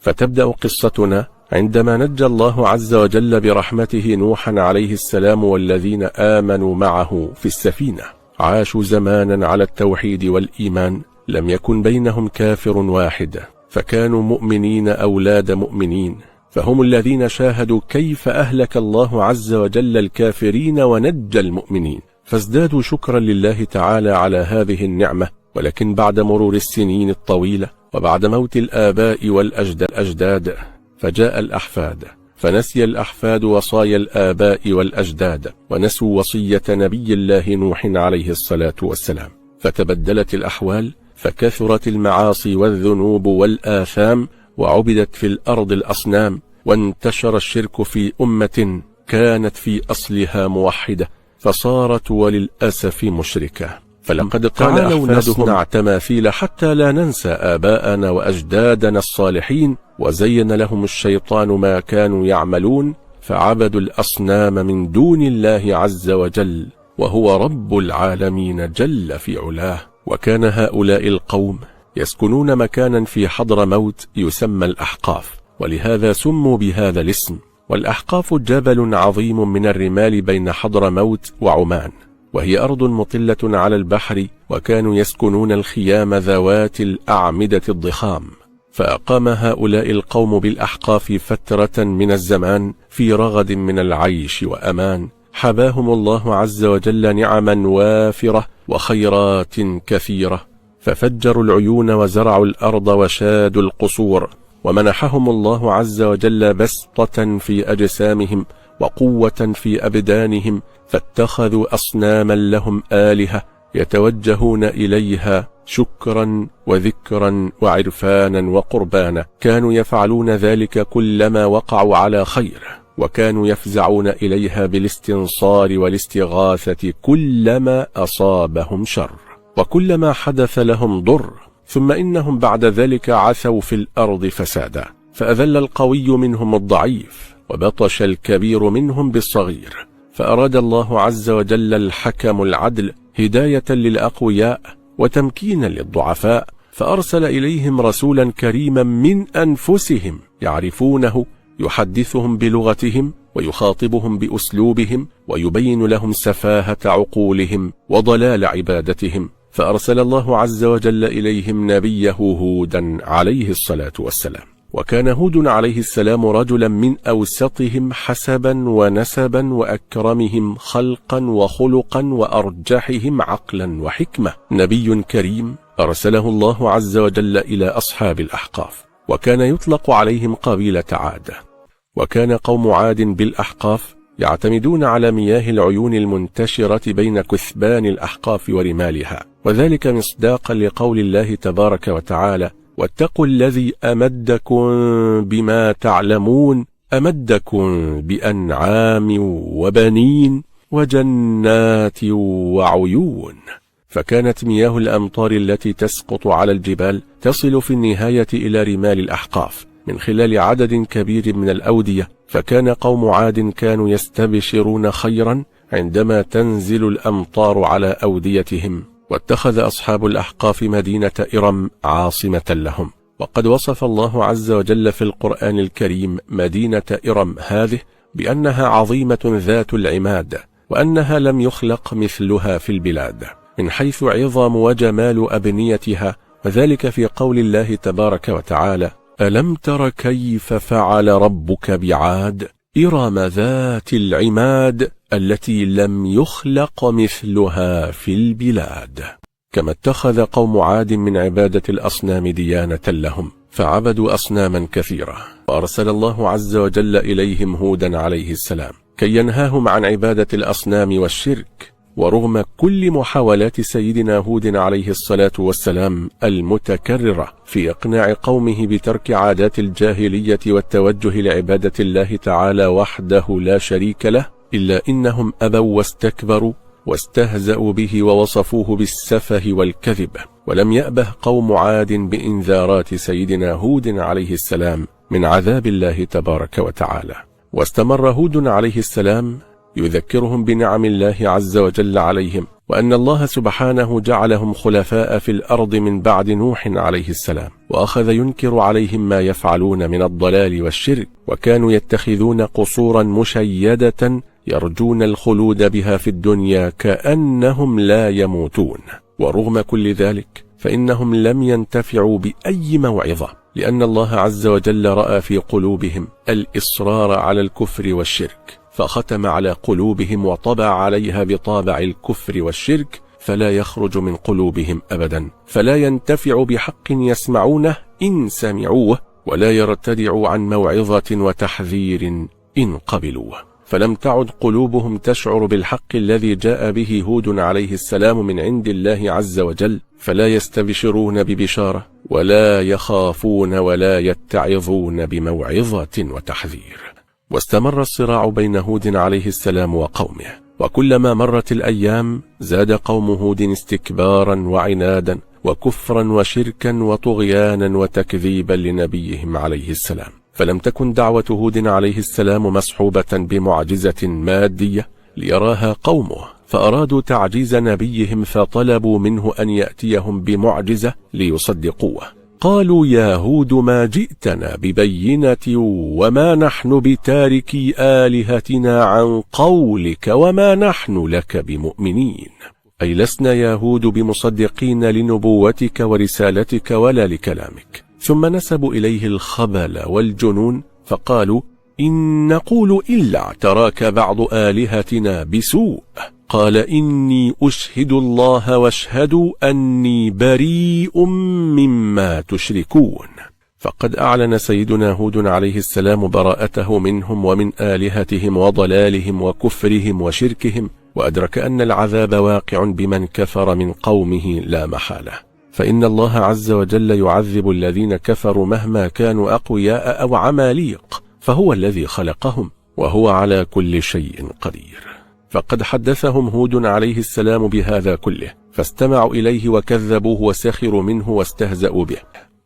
فتبدأ قصتنا عندما نجى الله عز وجل برحمته نوحا عليه السلام والذين آمنوا معه في السفينة. عاشوا زمانا على التوحيد والإيمان، لم يكن بينهم كافر واحد، فكانوا مؤمنين أولاد مؤمنين، فهم الذين شاهدوا كيف أهلك الله عز وجل الكافرين ونجى المؤمنين، فازدادوا شكرا لله تعالى على هذه النعمة. ولكن بعد مرور السنين الطويلة وبعد موت الآباء والأجداد فجاء الأحفاد، فنسي الأحفاد وصايا الآباء والأجداد، ونسوا وصية نبي الله نوح عليه الصلاة والسلام، فتبدلت الأحوال، فكثرت المعاصي والذنوب والآثام، وعبدت في الأرض الأصنام، وانتشر الشرك في أمة كانت في أصلها موحدة فصارت وللأسف مشركة. فلقد قال أحفادهم نصنع تماثيل حتى لا ننسى آباءنا وأجدادنا الصالحين، وزين لهم الشيطان ما كانوا يعملون، فعبدوا الأصنام من دون الله عز وجل وهو رب العالمين جل في علاه. وكان هؤلاء القوم يسكنون مكانا في حضرموت يسمى الأحقاف، ولهذا سموا بهذا الاسم. والأحقاف جبل عظيم من الرمال بين حضرموت وعمان، وهي أرض مطلة على البحر، وكانوا يسكنون الخيام ذوات الأعمدة الضخام. فأقام هؤلاء القوم بالأحقاف فترة من الزمان في رغد من العيش وأمان، حباهم الله عز وجل نعما وافرة وخيرات كثيرة، ففجروا العيون وزرعوا الأرض وشادوا القصور، ومنحهم الله عز وجل بسطة في أجسامهم وقوة في أبدانهم، فاتخذوا أصناما لهم آلهة يتوجهون إليها شكرا وذكرا وعرفانا وقربانا. كانوا يفعلون ذلك كلما وقعوا على خير، وكانوا يفزعون إليها بالاستنصار والاستغاثة كلما أصابهم شر، وكلما حدث لهم ضر. ثم إنهم بعد ذلك عثوا في الأرض فسادا، فأذل القوي منهم الضعيف، وبطش الكبير منهم بالصغير. فأراد الله عز وجل الحكم العدل هداية للأقوياء وتمكينا للضعفاء، فأرسل إليهم رسولا كريما من أنفسهم يعرفونه، يحدثهم بلغتهم ويخاطبهم بأسلوبهم، ويبين لهم سفاهة عقولهم وضلال عبادتهم. فأرسل الله عز وجل إليهم نبيه هودا عليه الصلاة والسلام. وكان هود عليه السلام رجلا من أوسطهم حسبا ونسبا، وأكرمهم خلقا وخلقا، وأرجحهم عقلا وحكمة. نبي كريم أرسله الله عز وجل إلى أصحاب الأحقاف، وكان يطلق عليهم قبيلة عاد. وكان قوم عاد بالأحقاف يعتمدون على مياه العيون المنتشرة بين كثبان الأحقاف ورمالها، وذلك مصداقا لقول الله تبارك وتعالى: واتقوا الذي أمدكم بما تعلمون، أمدكم بأنعام وبنين وجنات وعيون. فكانت مياه الأمطار التي تسقط على الجبال تصل في النهاية إلى رمال الأحقاف من خلال عدد كبير من الأودية. فكان قوم عاد كانوا يستبشرون خيرا عندما تنزل الأمطار على أوديتهم. واتخذ أصحاب الأحقاف مدينة إرم عاصمة لهم. وقد وصف الله عز وجل في القرآن الكريم مدينة إرم هذه بأنها عظيمة ذات العماد، وأنها لم يخلق مثلها في البلاد من حيث عظم وجمال أبنيتها، وذلك في قول الله تبارك وتعالى: ألم تر كيف فعل ربك بعاد إرم ذات العماد التي لم يخلق مثلها في البلاد. كما اتخذ قوم عاد من عبادة الأصنام ديانة لهم، فعبدوا أصناما كثيرة، وأرسل الله عز وجل إليهم هودا عليه السلام كي ينهاهم عن عبادة الأصنام والشرك. ورغم كل محاولات سيدنا هود عليه الصلاة والسلام المتكررة في إقناع قومه بترك عادات الجاهلية والتوجه لعبادة الله تعالى وحده لا شريك له، إلا إنهم أبوا واستكبروا واستهزأوا به ووصفوه بالسفه والكذب. ولم يأبه قوم عاد بإنذارات سيدنا هود عليه السلام من عذاب الله تبارك وتعالى. واستمر هود عليه السلام يذكرهم بنعم الله عز وجل عليهم، وأن الله سبحانه جعلهم خلفاء في الأرض من بعد نوح عليه السلام، وأخذ ينكر عليهم ما يفعلون من الضلال والشرك، وكانوا يتخذون قصورا مشيدة يرجون الخلود بها في الدنيا كأنهم لا يموتون. ورغم كل ذلك فإنهم لم ينتفعوا بأي موعظة، لأن الله عز وجل رأى في قلوبهم الإصرار على الكفر والشرك، فختم على قلوبهم وطبع عليها بطابع الكفر والشرك، فلا يخرج من قلوبهم أبدا، فلا ينتفع بحق يسمعونه إن سمعوه، ولا يرتدع عن موعظة وتحذير إن قبلوه. فلم تعد قلوبهم تشعر بالحق الذي جاء به هود عليه السلام من عند الله عز وجل، فلا يستبشرون ببشارة ولا يخافون ولا يتعظون بموعظة وتحذير. واستمر الصراع بين هود عليه السلام وقومه، وكلما مرت الأيام زاد قوم هود استكبارا وعنادا وكفرا وشركا وطغيانا وتكذيبا لنبيهم عليه السلام. فلم تكن دعوة هود عليه السلام مصحوبة بمعجزة مادية ليراها قومه، فأرادوا تعجيز نبيهم، فطلبوا منه أن يأتيهم بمعجزة ليصدقوه. قالوا يا هود ما جئتنا ببينة وما نحن بتاركي آلهتنا عن قولك وما نحن لك بمؤمنين، أي لسنا يا هود بمصدقين لنبوتك ورسالتك ولا لكلامك. ثم نسبوا إليه الخبل والجنون، فقالوا إن نقول إلا اعتراك بعض آلهتنا بسوء. قال إني أشهد الله واشهدوا أني بريء مما تشركون. فقد أعلن سيدنا هود عليه السلام براءته منهم ومن آلهتهم وضلالهم وكفرهم وشركهم، وأدرك أن العذاب واقع بمن كفر من قومه لا محالة، فإن الله عز وجل يعذب الذين كفروا مهما كانوا أقوياء أو عماليق، فهو الذي خلقهم وهو على كل شيء قدير. فقد حدثهم هود عليه السلام بهذا كله، فاستمعوا إليه وكذبوه وسخروا منه واستهزأوا به.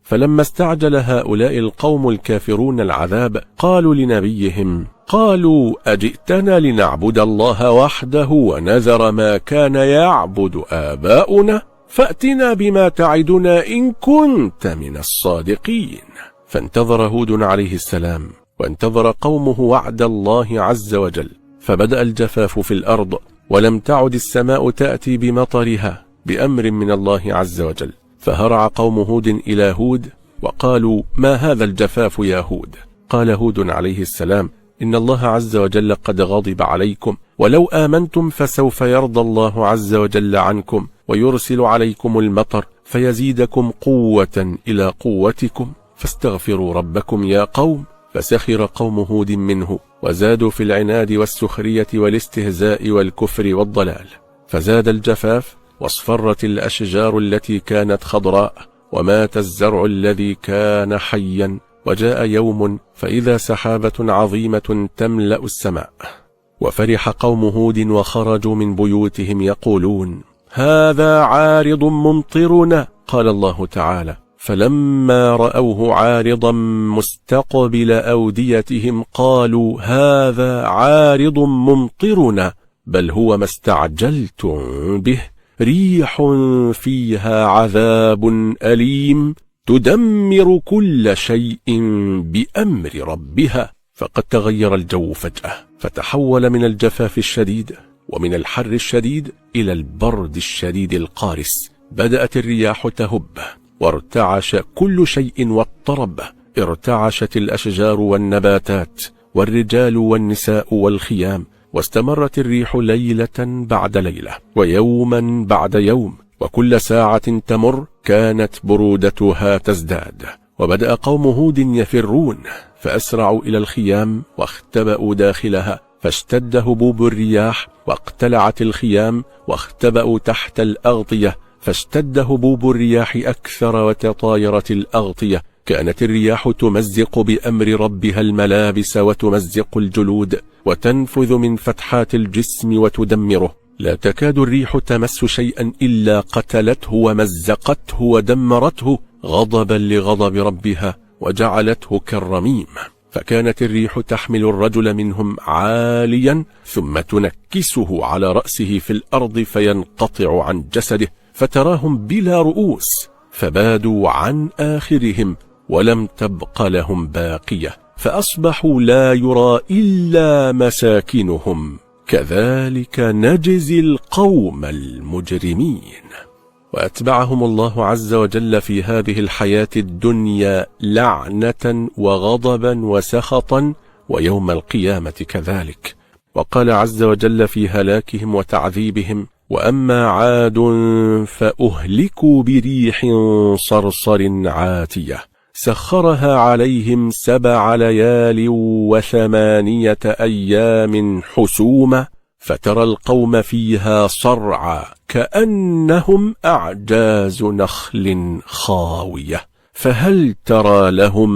فلما استعجل هؤلاء القوم الكافرون العذاب قالوا لنبيهم قالوا أجئتنا لنعبد الله وحده ونذر ما كان يعبد آباؤنا، فأتنا بما تعدنا إن كنت من الصادقين. فانتظر هود عليه السلام وانتظر قومه وعد الله عز وجل، فبدأ الجفاف في الأرض، ولم تعد السماء تأتي بمطرها بأمر من الله عز وجل. فهرع قوم هود إلى هود وقالوا ما هذا الجفاف يا هود؟ قال هود عليه السلام إن الله عز وجل قد غضب عليكم، ولو آمنتم فسوف يرضى الله عز وجل عنكم ويرسل عليكم المطر فيزيدكم قوة إلى قوتكم، فاستغفروا ربكم يا قوم. فسخر قوم هود منه وزادوا في العناد والسخرية والاستهزاء والكفر والضلال، فزاد الجفاف واصفرت الأشجار التي كانت خضراء، ومات الزرع الذي كان حيا. وجاء يوم فإذا سحابة عظيمة تملأ السماء، وفرح قوم هود وخرجوا من بيوتهم يقولون هذا عارض ممطرنا. قال الله تعالى فلما رأوه عارضا مستقبل أوديتهم قالوا هذا عارض ممطرنا بل هو ما استعجلتم به ريح فيها عذاب أليم تدمر كل شيء بأمر ربها. فقد تغير الجو فجأة، فتحول من الجفاف الشديد ومن الحر الشديد إلى البرد الشديد القارس. بدأت الرياح تهب وارتعش كل شيء واضطرب، ارتعشت الأشجار والنباتات والرجال والنساء والخيام، واستمرت الريح ليلة بعد ليلة ويوما بعد يوم، وكل ساعة تمر كانت برودتها تزداد. وبدأ قوم هود يفرون، فأسرعوا إلى الخيام واختبأوا داخلها، فاشتد هبوب الرياح واقتلعت الخيام، واختبأوا تحت الأغطية فاشتد هبوب الرياح أكثر وتطايرت الأغطية. كانت الرياح تمزق بأمر ربها الملابس وتمزق الجلود وتنفذ من فتحات الجسم وتدمره. لا تكاد الريح تمس شيئا إلا قتلته ومزقته ودمرته غضبا لغضب ربها وجعلته كالرميم. فكانت الريح تحمل الرجل منهم عاليا ثم تنكسه على رأسه في الأرض فينقطع عن جسده، فتراهم بلا رؤوس، فبادوا عن آخرهم ولم تبق لهم باقية، فأصبحوا لا يرى إلا مساكنهم. كذلك نجزي القوم المجرمين. وأتبعهم الله عز وجل في هذه الحياة الدنيا لعنة وغضبا وسخطا، ويوم القيامة كذلك. وقال عز وجل في هلاكهم وتعذيبهم: وأما عاد فأهلكوا بريح صرصر عاتية سخرها عليهم 7 ليال و8 أيام حسوما فترى القوم فيها صرعى كأنهم أعجاز نخل خاوية فهل ترى لهم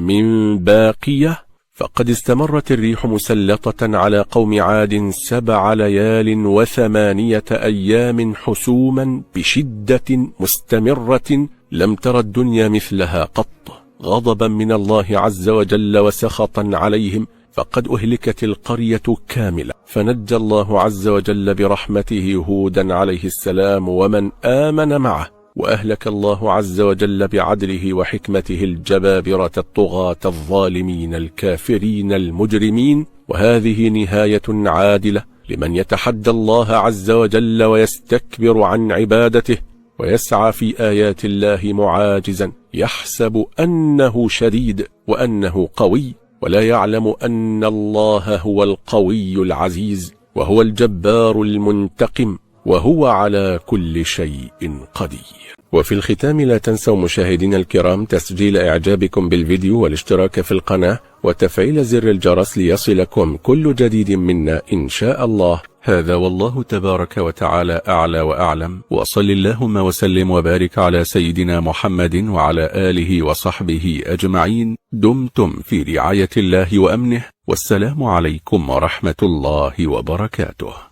من باقية. فقد استمرت الريح مسلطة على قوم عاد 7 ليال و8 أيام حسوما بشدة مستمرة لم تر الدنيا مثلها قط، غضبا من الله عز وجل وسخطا عليهم، فقد أهلكت القرية كاملة، فنجى الله عز وجل برحمته هودا عليه السلام ومن آمن معه، وأهلك الله عز وجل بعدله وحكمته الجبابرة الطغاة الظالمين الكافرين المجرمين. وهذه نهاية عادلة لمن يتحدى الله عز وجل ويستكبر عن عبادته ويسعى في آيات الله معاجزا، يحسب أنه شديد وأنه قوي، ولا يعلم أن الله هو القوي العزيز وهو الجبار المنتقم، وهو على كل شيء قدير. وفي الختام لا تنسوا مشاهدينا الكرام تسجيل إعجابكم بالفيديو والاشتراك في القناة وتفعيل زر الجرس ليصلكم كل جديد منا إن شاء الله. هذا والله تبارك وتعالى أعلى وأعلم، وصل اللهم وسلم وبارك على سيدنا محمد وعلى آله وصحبه أجمعين. دمتم في رعاية الله وأمنه، والسلام عليكم ورحمة الله وبركاته.